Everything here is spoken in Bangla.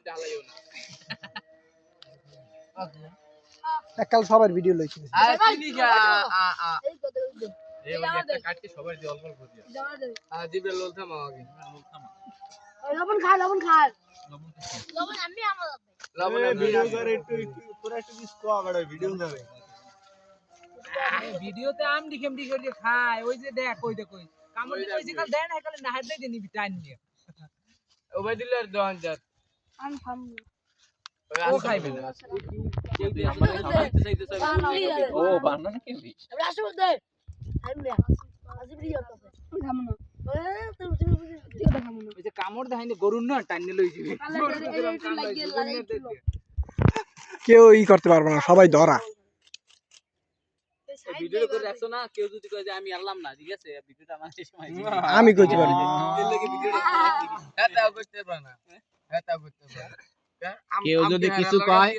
ডালাইও না কাল সবার ভিডিও লইছি আর চিনি গা এই ওই একটা কাটকে সবার দিয়ে অল্প অল্প দিয়া জিবরে লোল থামা আগে লোল থামা লবণ খা লবণ আমি আমার লবণ ভিডিও করে একটু পুরো একটু মিস করা বড় ভিডিও যাবে ভিডিওতে আম ডিকেম ডি করে খায় ওই যে দেখ ওই দেখ ওই কামড় দিয়ে কইছি কাল দেন এখানে না হাতে দিয়ে নিবি টাইম নিয়ে ওবাই দিলে আর দোয়ান যাত আমি খাম ও খাইবে না কেউ দিয়ে আমারে খাওয়াইতে চাইতে চাই ও বানান কেবি আমি আসব দে আমি না আজিব রিয়া তো খাম না ওই যে কামড় দেখাইনি গরুর না টাইনে লই যাবি কেউ ই করতে পারবে না সবাই ধরা ভিডিও করে রাখছো না কেউ যদি কয় যে আমি আনলাম না ঠিক আছে ভিডিওটা আমার শেষ সময় আমি কইতে পারি এর লাগি ভিডিওটা হ্যাঁ তাও করতে পারে না হ্যাঁ তাও করতে পারে কেউ যদি কিছু কয়